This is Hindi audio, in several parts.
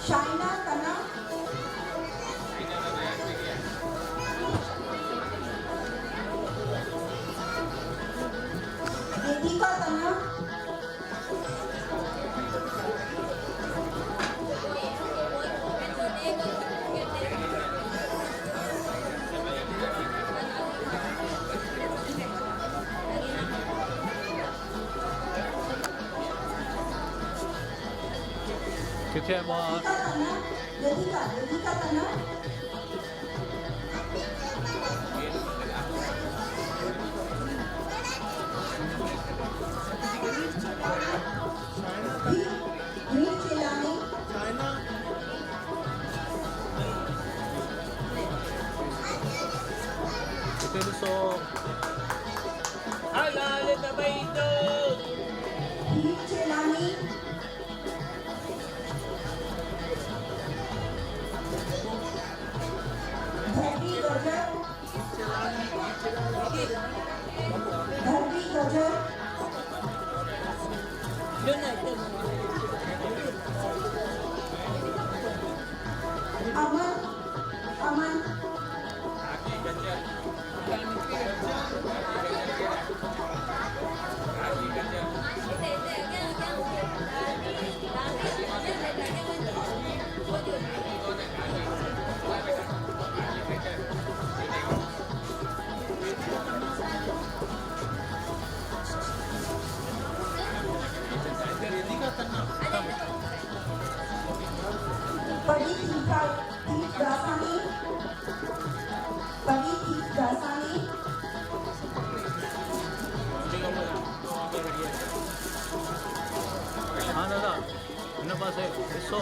शाइना तना, वेदिका तना, किथे आहे ॿार? वेदिका तना, वीर चेलानी, किथे ॾिसो Halal tabaito. वीर चेलानी, धरती गजर, धरती गजर, अमन अमन, बड़ी दासानी, बड़ी दासानी, हाँ दादा हिन पासे ॾिसो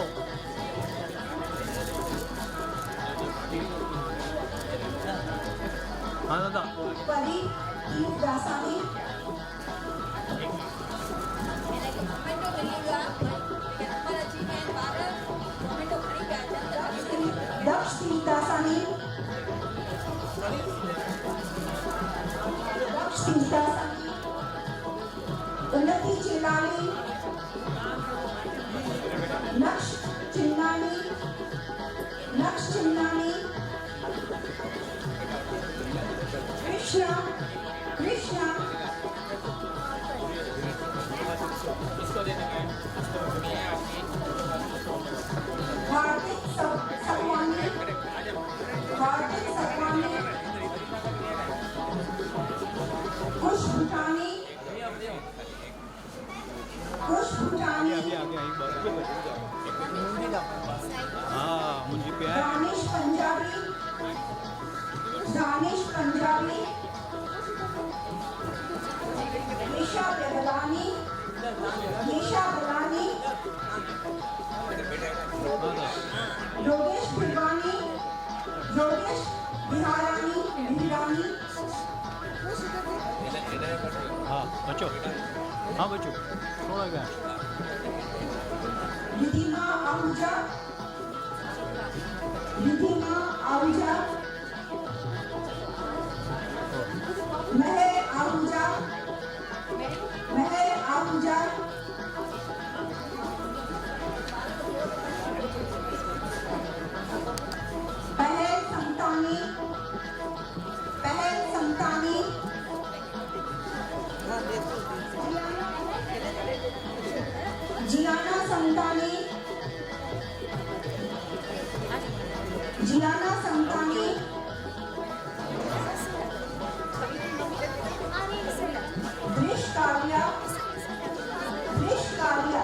हाँ दादा बड़ी दासानी, दक्ष दासानी, दक्ष दासानी, उन्नति चिल्लानी, नक्श चिल्लानी, नक्श चिल्लानी, कृष्णा कृष्णा, हार्दिक सकवानी, हार्दिक सकवानी, खुश भूटानी, खुश भूटानी, हाँ मुंहिंजी पिया दानिश पंजाबी, दानिश पंजाबी, निशा बेगलानी, निशा बेगलानी, योगेश भिलवानी, योगेश बिहारानी, बिहारानी, हाँ बचो हाँ बचो थोड़ा गया रिधिमा आहूजा, रिधिमा आहूजा, महर आहूजा, महर आहूजा, पहल संतानी, पहल संतानी, जियाना संतानी, जियाना संतानी, दृश काव्या, दृश Kavya,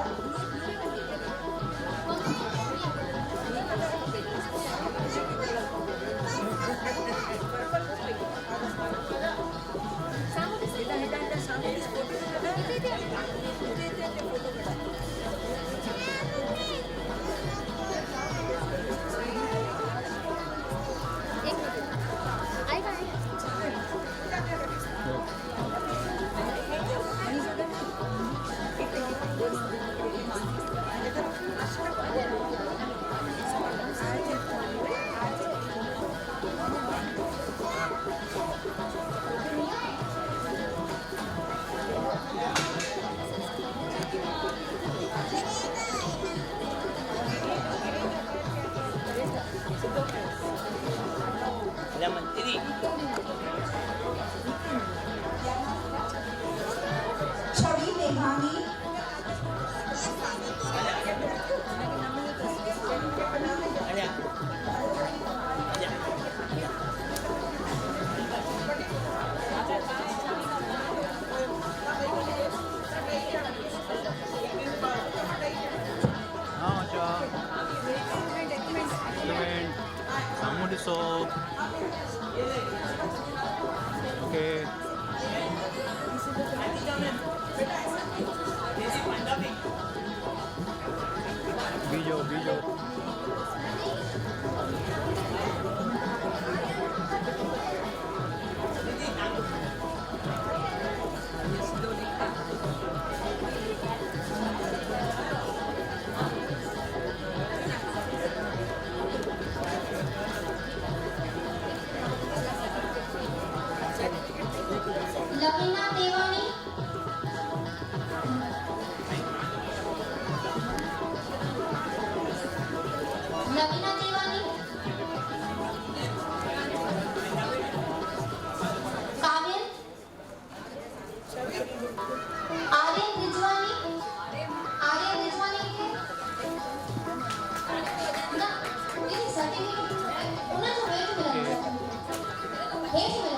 Alfonso. Okay. Video. Lavina देवानी, लवीना देवानी, काव्य, आर्यन रिजवानी, के ना, ini सर्टिफिकेट उन्हें जो वेट मिला है,